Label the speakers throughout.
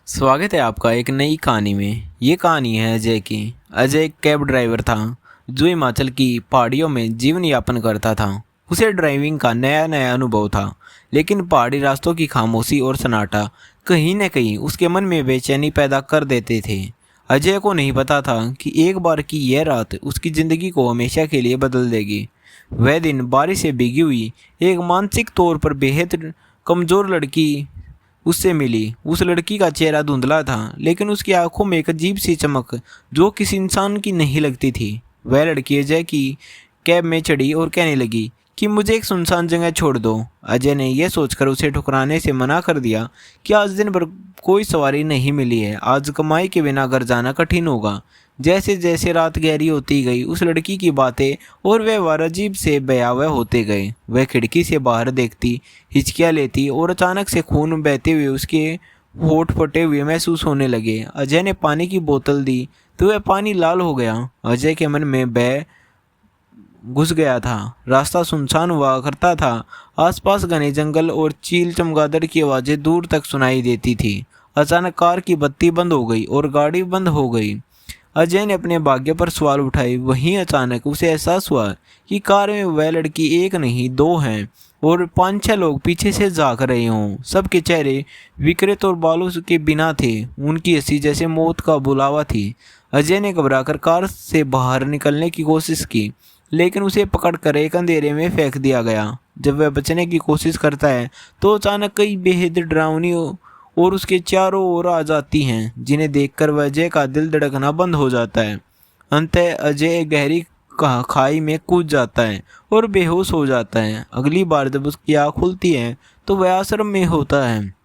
Speaker 1: स्वागत है आपका एक नई कहानी में। ये कहानी है अजय की। अजय एक कैब ड्राइवर था जो हिमाचल की पहाड़ियों में जीवन यापन करता था। उसे ड्राइविंग का नया नया अनुभव था, लेकिन पहाड़ी रास्तों की खामोशी और सन्नाटा कहीं न कहीं उसके मन में बेचैनी पैदा कर देते थे। अजय को नहीं पता था कि एक बार की यह रात उसकी ज़िंदगी को हमेशा के लिए बदल देगी। वह दिन बारिश से भीगी हुई एक मानसिक तौर पर बेहद कमज़ोर लड़की उससे मिली। उस लड़की का चेहरा धुंधला था, लेकिन उसकी आंखों में एक अजीब सी चमक जो किसी इंसान की नहीं लगती थी। वह लड़की अजय की कैब में चढ़ी और कहने लगी कि मुझे एक सुनसान जगह छोड़ दो। अजय ने यह सोचकर उसे ठुकराने से मना कर दिया कि आज दिन भर कोई सवारी नहीं मिली है, आज कमाई के बिना घर जाना कठिन होगा। जैसे जैसे रात गहरी होती गई, उस लड़की की बातें और व्यवहार अजीब से भयावह होते गए। वह खिड़की से बाहर देखती, हिचकियाँ लेती और अचानक से खून बहते हुए उसके होठ फटे हुए महसूस होने लगे। अजय ने पानी की बोतल दी तो वह पानी लाल हो गया। अजय के मन में भय घुस गया था। रास्ता सुनसान हुआ करता था। आसपास घने जंगल और चील चमगादड़ की आवाज़ें दूर तक सुनाई देती थी। अचानक कार की बत्ती बंद हो गई और गाड़ी बंद हो गई। अजय ने अपने भाग्य पर सवाल उठाए। वहीं अचानक उसे एहसास हुआ कि कार में वह लड़की एक नहीं दो हैं और 5-6 लोग पीछे से झांक रहे हों। सबके चेहरे विकृत और बालों के बिना थे। उनकी हंसी जैसे मौत का बुलावा थी। अजय ने घबराकर कार से बाहर निकलने की कोशिश की, लेकिन उसे पकड़कर एक अंधेरे में फेंक दिया गया। जब वह बचने की कोशिश करता है तो अचानक कई बेहद डरावनी और उसके चारों ओर आ जाती हैं, जिन्हें देखकर अजय का दिल धड़कना बंद हो जाता है। अंततः अजय गहरी खाई में कूद जाता है और बेहोश हो जाता है। अगली बार जब उसकी आँख खुलती है तो वह आश्रम में होता है,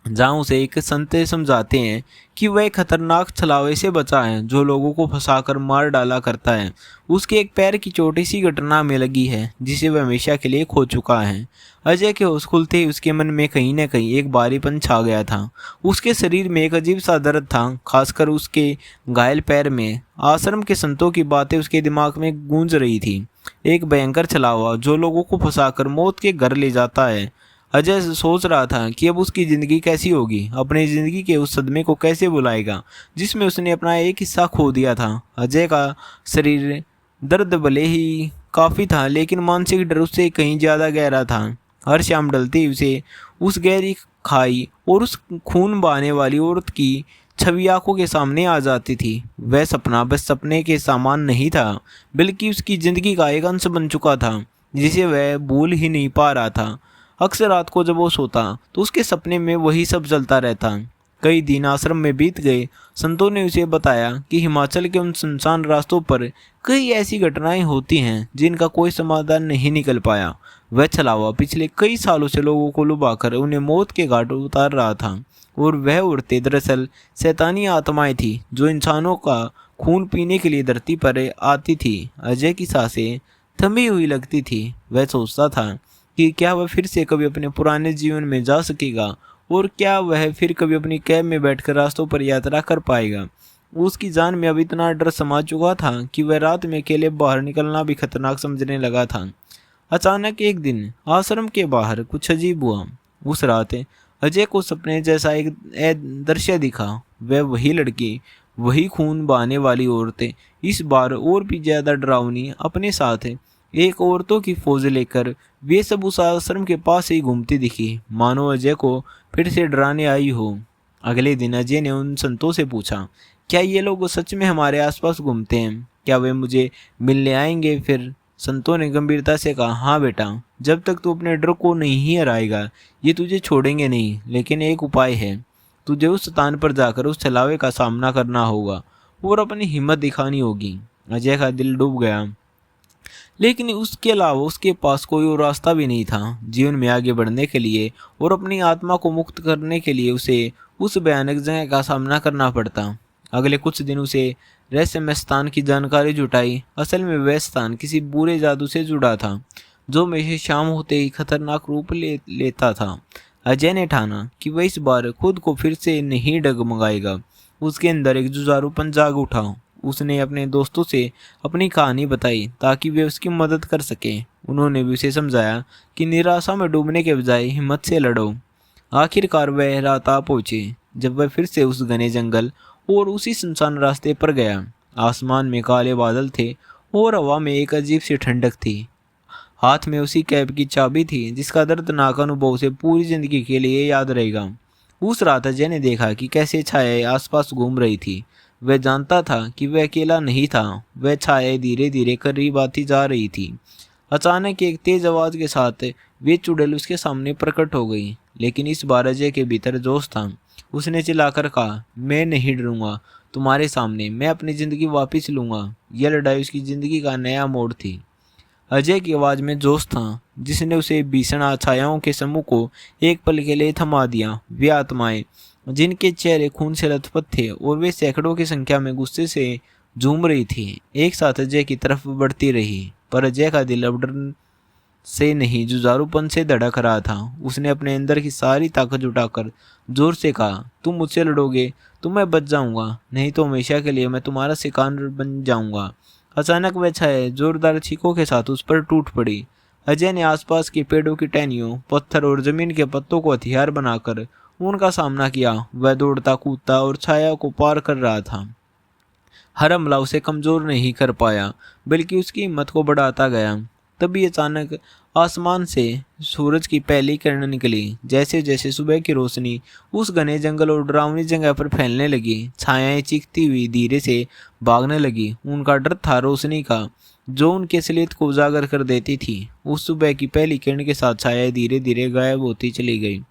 Speaker 1: जहाँ उसे एक संत समझाते हैं कि वह खतरनाक छलावे से बचा है जो लोगों को फंसाकर मार डाला करता है। उसके एक पैर की छोटी सी घटना में लगी है जिसे वह हमेशा के लिए खो चुका है। अजय के होश खुलते ही उसके मन में कहीं न कहीं एक भारीपन छा गया था। उसके शरीर में एक अजीब सा दर्द था, खासकर उसके घायल पैर में। आश्रम के संतों की बातें उसके दिमाग में गूंज रही थी। एक भयंकर छलावा जो लोगों को फंसाकर मौत के घर ले जाता है। अजय सोच रहा था कि अब उसकी ज़िंदगी कैसी होगी, अपनी ज़िंदगी के उस सदमे को कैसे भुलाएगा जिसमें उसने अपना एक हिस्सा खो दिया था। अजय का शरीर दर्द भले ही काफ़ी था, लेकिन मानसिक डर उससे कहीं ज़्यादा गहरा था। हर शाम ढलते उसे उस गहरी खाई और उस खून बहाने वाली औरत की छवि आंखों के सामने आ जाती थी। वह सपना बस सपने के सामान नहीं था, बल्कि उसकी ज़िंदगी का एक अंश बन चुका था जिसे वह भूल ही नहीं पा रहा था। अक्सर रात को जब वो सोता तो उसके सपने में वही सब चलता रहता। कई दिन आश्रम में बीत गए। संतों ने उसे बताया कि हिमाचल के उन सुनसान रास्तों पर कई ऐसी घटनाएं होती हैं जिनका कोई समाधान नहीं निकल पाया। वह छलावा पिछले कई सालों से लोगों को लुभाकर उन्हें मौत के घाट उतार रहा था, और वह औरतें दरअसल शैतानी आत्माएं थी जो इंसानों का खून पीने के लिए धरती पर आती थी। अजय की सांसें थमी हुई लगती थी। वह सोचता था कि क्या वह फिर से कभी अपने पुराने जीवन में जा सकेगा, और क्या वह फिर कभी अपनी कैब में बैठकर रास्तों पर यात्रा कर पाएगा। उसकी जान में अब इतना डर समा चुका था कि वह रात में अकेले बाहर निकलना भी खतरनाक समझने लगा था। अचानक एक दिन आश्रम के बाहर कुछ अजीब हुआ। उस रात अजय को सपने जैसा एक दृश्य दिखा। वह वही लड़की, वही खून बहाने वाली औरतें, इस बार और भी ज़्यादा डरावनी, अपने साथ एक औरतों की फौज लेकर वे सब उस आश्रम के पास ही घूमती दिखी, मानो अजय को फिर से डराने आई हो। अगले दिन अजय ने उन संतों से पूछा, क्या ये लोग सच में हमारे आसपास घूमते हैं? क्या वे मुझे मिलने आएंगे फिर? संतों ने गंभीरता से कहा, हाँ बेटा, जब तक तू अपने डर को नहीं हराएगा ये तुझे छोड़ेंगे नहीं। लेकिन एक उपाय है, तुझे उस स्थान पर जाकर उस छलावे का सामना करना होगा और अपनी हिम्मत दिखानी होगी। अजय का दिल डूब गया, लेकिन उसके अलावा उसके पास कोई और रास्ता भी नहीं था। जीवन में आगे बढ़ने के लिए और अपनी आत्मा को मुक्त करने के लिए उसे उस भयानक जगह का सामना करना पड़ता। अगले कुछ दिन उसे रहस्यमय स्थान की जानकारी जुटाई। असल में वह स्थान किसी बुरे जादू से जुड़ा था जो हमेशा शाम होते ही खतरनाक रूप लेता था। अजय ने ठाना कि वह इस बार खुद को फिर से नहीं डगमगाएगा। उसके अंदर एक जुझारूपन जाग उठा। उसने अपने दोस्तों से अपनी कहानी बताई ताकि वे उसकी मदद कर सकें। उन्होंने भी उसे समझाया कि निराशा में डूबने के बजाय हिम्मत से लड़ो। आखिरकार वह रात आ पहुंचे। जब वह फिर से उस घने जंगल और उसी सुनसान रास्ते पर गया। आसमान में काले बादल थे और हवा में एक अजीब सी ठंडक थी। हाथ में उसी कैब की चाबी थी जिसका दर्दनाक अनुभव उसे पूरी जिंदगी के लिए याद रहेगा। उस रात अजय ने देखा कि कैसे छायाएं आसपास घूम रही थी। वह जानता था कि वह अकेला नहीं था। वह छायाएं धीरे धीरे करीब आती जा रही थी। अचानक एक तेज आवाज के साथ वे चुड़ैल उसके सामने प्रकट हो गई, लेकिन इस बार अजय के भीतर जोश था। उसने चिल्लाकर कहा, मैं नहीं डरूंगा तुम्हारे सामने, मैं अपनी जिंदगी वापस लूंगा। यह लड़ाई उसकी जिंदगी का नया मोड़ थी। अजय की आवाज में जोश था जिसने उसे भीषण छायाओं के समूह को एक पल के लिए थमा दिया। वे आत्माएं जिनके चेहरे खून से लथपथ थे और वे सैकड़ों की संख्या में गुस्से से झूम रही थी, एक साथ अजय की तरफ बढ़ती रही। पर अजय का दिल अब डर से नहीं, जुझारूपन से धड़क रहा था। उसने अपने अंदर की सारी ताकत जुटाकर जोर से कहा, तुम मुझसे लड़ोगे तो मैं बच जाऊंगा, नहीं तो हमेशा के लिए मैं तुम्हारा शिकार बन जाऊंगा। अचानक वह छाया जोरदार चीखों के साथ उस पर टूट पड़ी। अजय ने आसपास के पेड़ों की टहनियों, पत्थर और जमीन के पत्तों को हथियार बनाकर उनका सामना किया। वह दौड़ता कूदता और छाया को पार कर रहा था। हर हमला उसे कमजोर नहीं कर पाया, बल्कि उसकी हिम्मत को बढ़ाता गया। तभी अचानक आसमान से सूरज की पहली किरण निकली। जैसे जैसे सुबह की रोशनी उस घने जंगल और डरावनी जगह पर फैलने लगी, छायाएं चीखती हुई धीरे से भागने लगी। उनका डर था रोशनी का, जो उनके असलियत को उजागर कर देती थी। उस सुबह की पहली किरण के साथ छायाएं धीरे धीरे गायब होती चली गई।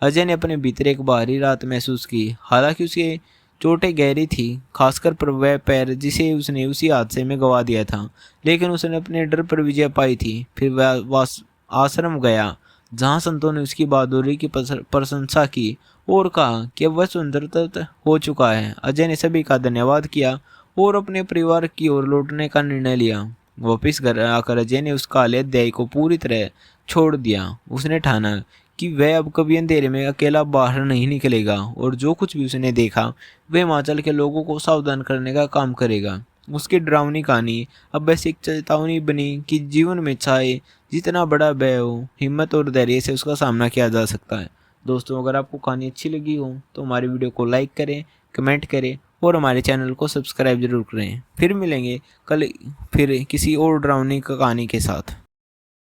Speaker 1: अजय ने अपने भीतर एक बाहरी रात महसूस की। हालांकि उसके चोटें गहरी थी, खासकर पर वह पैर जिसे उसने उसी हादसे में गंवा दिया था, लेकिन उसने अपने डर पर विजय पाई थी। फिर वह आश्रम गया जहां संतों ने उसकी बहादुरी की प्रशंसा की और कहा कि वह सुंदरता हो चुका है। अजय ने सभी का धन्यवाद किया और अपने परिवार की ओर लौटने का निर्णय लिया। वापिस घर आकर अजय ने उस काले अध्याय को पूरी तरह छोड़ दिया। उसने ठाना कि वह अब कभी अंधेरे में अकेला बाहर नहीं निकलेगा और जो कुछ भी उसने देखा वह हिमाचल के लोगों को सावधान करने का काम करेगा। उसकी डरावनी कहानी अब बस एक चेतावनी बनी कि जीवन में चाहे जितना बड़ा भय हो, हिम्मत और धैर्य से उसका सामना किया जा सकता है। दोस्तों, अगर आपको कहानी अच्छी लगी हो तो हमारी वीडियो को लाइक करें, कमेंट करें और हमारे चैनल को सब्सक्राइब जरूर करें। फिर मिलेंगे कल फिर किसी और डरावनी कहानी के साथ।